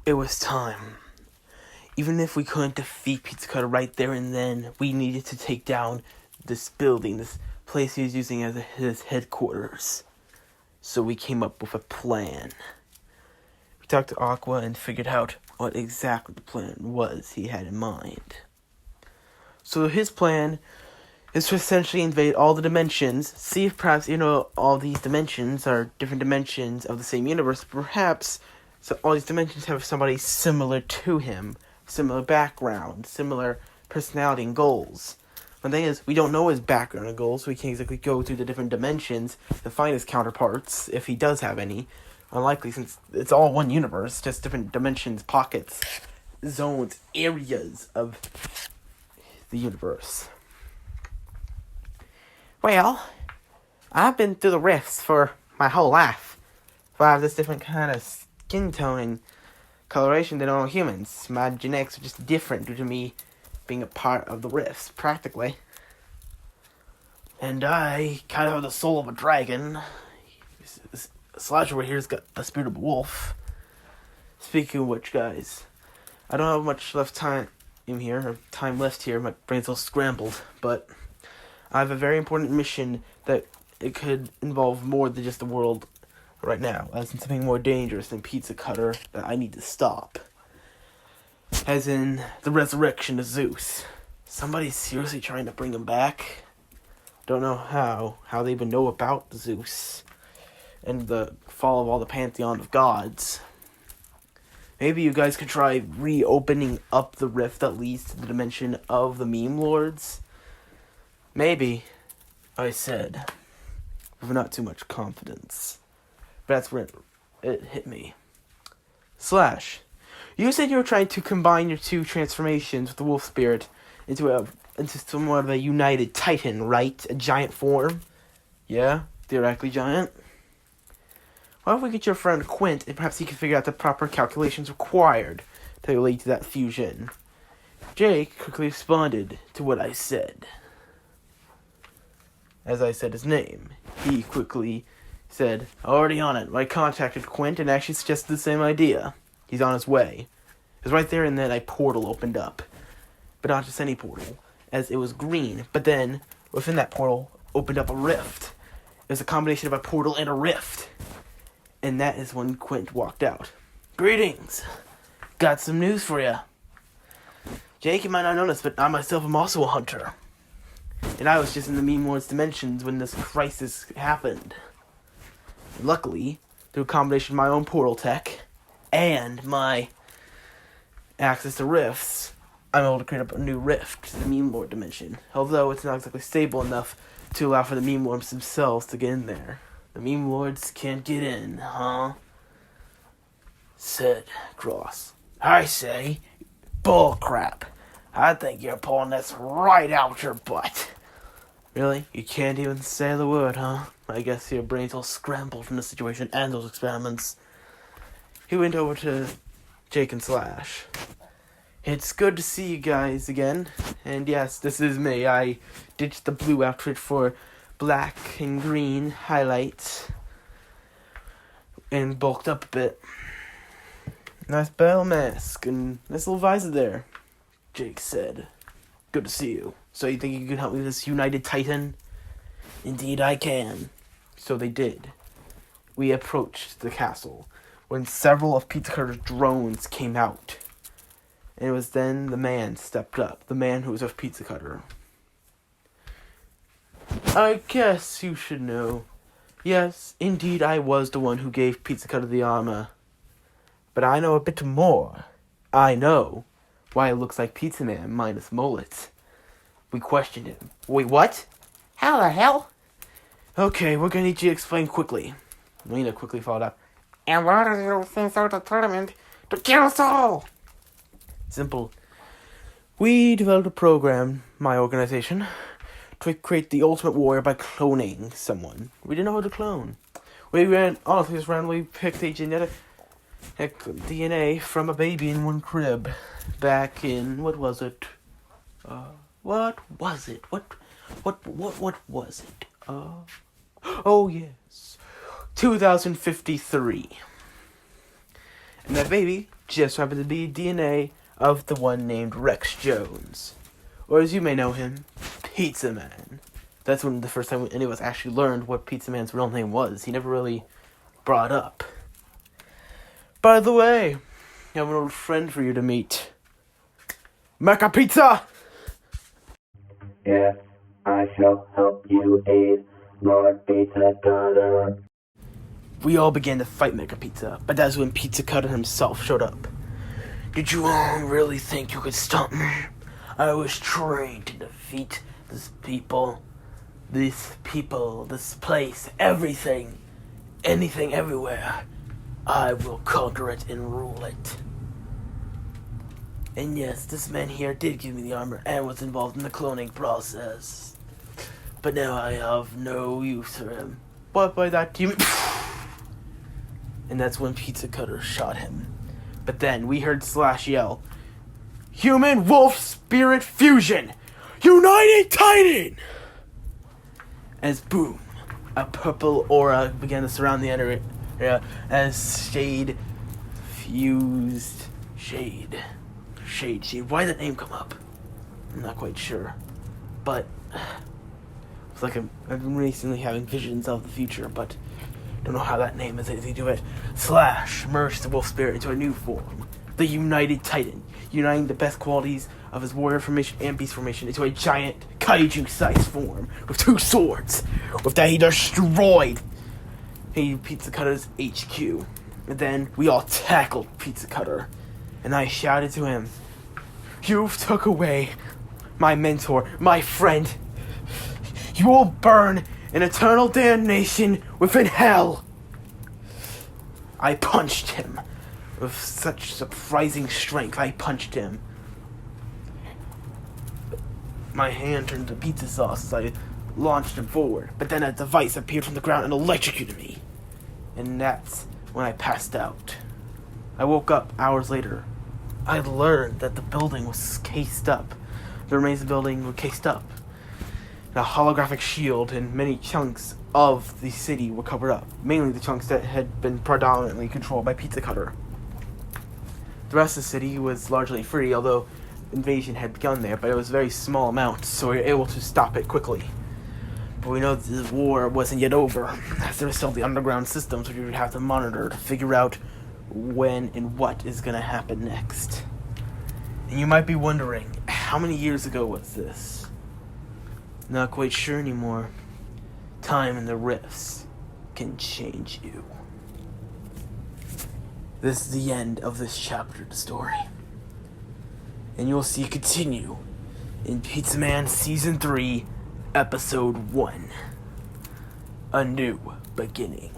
It was time. Even if we couldn't defeat Pizza Cutter right there and then, we needed to take down this building, this place he was using as his headquarters. So we came up with a plan. We talked to Aqua and figured out what exactly the plan was he had in mind. So his plan is to essentially invade all the dimensions, see if perhaps, all these dimensions are different dimensions of the same universe. Perhaps so all these dimensions have somebody similar to him, similar background, similar personality and goals. The thing is, we don't know his background and goals, so we can't exactly go through the different dimensions to find his counterparts, if he does have any. Unlikely, since it's all one universe, just different dimensions, pockets, zones, areas of the universe. Well, I've been through the rifts for my whole life. So I have this different kind of skin tone and coloration than normal humans. My genetics are just different due to me being a part of the rifts, practically. And I kind of have the soul of a dragon. Slash over here's got the spirit of a wolf. Speaking of which, guys, I don't have much time left here. My brain's all scrambled, but I have a very important mission that it could involve more than just the world right now, as in something more dangerous than Pizza Cutter that I need to stop. As in the resurrection of Zeus. Somebody's seriously trying to bring him back. Don't know how they even know about Zeus and the fall of all the pantheon of gods. Maybe you guys could try reopening up the rift that leads to the dimension of the meme lords. Maybe, I said, with not too much confidence. But that's where it hit me. Slash, you said you were trying to combine your two transformations with the wolf spirit into somewhat of a united titan, right? A giant form? Yeah, theoretically giant. Why don't we get your friend Quint, and perhaps he can figure out the proper calculations required to lead to that fusion? Jake quickly responded to what I said. As I said his name, he quickly said, already on it. I contacted Quint and actually suggested the same idea. He's on his way. It was right there and then a portal opened up. But not just any portal, as it was green. But then, within that portal, opened up a rift. It was a combination of a portal and a rift. And that is when Quint walked out. Greetings. Got some news for you. Jake, you might not know this, but I myself am also a hunter. And I was just in the Meme Lords dimensions when this crisis happened. Luckily, through a combination of my own portal tech and my access to rifts, I'm able to create a new rift to the Meme Lord dimension. Although it's not exactly stable enough to allow for the Meme Lords themselves to get in there. The Meme Lords can't get in, huh? Said Cross. I say, bullcrap. I think you're pulling this right out your butt. Really? You can't even say the word, huh? I guess your brain's all scrambled from the situation and those experiments. He went over to Jake and Slash. It's good to see you guys again. And yes, this is me. I ditched the blue outfit for black and green highlights. And bulked up a bit. Nice battle mask and nice little visor there. Jake said, good to see you. So you think you can help me with this United Titan? Indeed I can. So they did. We approached the castle when several of Pizza Cutter's drones came out. And it was then the man stepped up. The man who was with Pizza Cutter. I guess you should know. Yes, indeed I was the one who gave Pizza Cutter the armor. But I know a bit more. I know why it looks like Pizza Man minus mullet. We questioned him. Wait, what? How the hell? Okay, we're gonna need you to explain quickly. Lena quickly followed up. And what are those things so determined to kill us all? Simple. We developed a program, my organization, to create the ultimate warrior by cloning someone. We didn't know how to clone. We just randomly picked a genetic DNA from a baby in one crib. Back in, what was it? What was it? What was it? Oh yes, 2053. And that baby just happened to be DNA of the one named Rex Jones. Or as you may know him, Pizza Man. That's when the first time any of us actually learned what Pizza Man's real name was. He never really brought up. By the way, I have an old friend for you to meet. Mecha Pizza! Yes, I shall help you aid Lord Pizza Cutter. We all began to fight Mecha Pizza, but that's when Pizza Cutter himself showed up. Did you all really think you could stop me? I was trained to defeat this place, everything, anything, everywhere. I will conquer it and rule it. And yes, this man here did give me the armor and was involved in the cloning process. But now I have no use for him. What by that do you mean? And that's when Pizza Cutter shot him. But then we heard Slash yell, Human Wolf Spirit Fusion! United Titan! As boom, a purple aura began to surround the area as Shade fused Shade. Why did that name come up? I'm not quite sure. But it's like I've been recently having visions of the future, but don't know how that name has anything to do with it. Slash merged the wolf spirit into a new form, the United Titan, uniting the best qualities of his warrior formation and beast formation into a giant kaiju-sized form with 2 swords. With that, he destroyed Pizza Cutter's HQ. And then we all tackled Pizza Cutter, and I shouted to him, "You've took away my mentor, my friend. You will burn in eternal damnation within hell." I punched him with such surprising strength. I punched him. My hand turned to pizza sauce as I launched him forward, but then a device appeared from the ground and electrocuted me. And that's when I passed out. I woke up hours later. I learned that the building was cased up. The remains of the building were cased up. A holographic shield and many chunks of the city were covered up, mainly the chunks that had been predominantly controlled by Pizza Cutter. The rest of the city was largely free, although invasion had begun there, but it was very small amounts, so we were able to stop it quickly. But we know that the war wasn't yet over, as there were still the underground systems which we would have to monitor to figure out when and what is going to happen next. And you might be wondering, how many years ago was this? Not quite sure anymore. Time and the rifts can change you. This is the end of this chapter of the story. And you'll see it continue in Pizza Man Season 3, Episode 1. A New Beginning.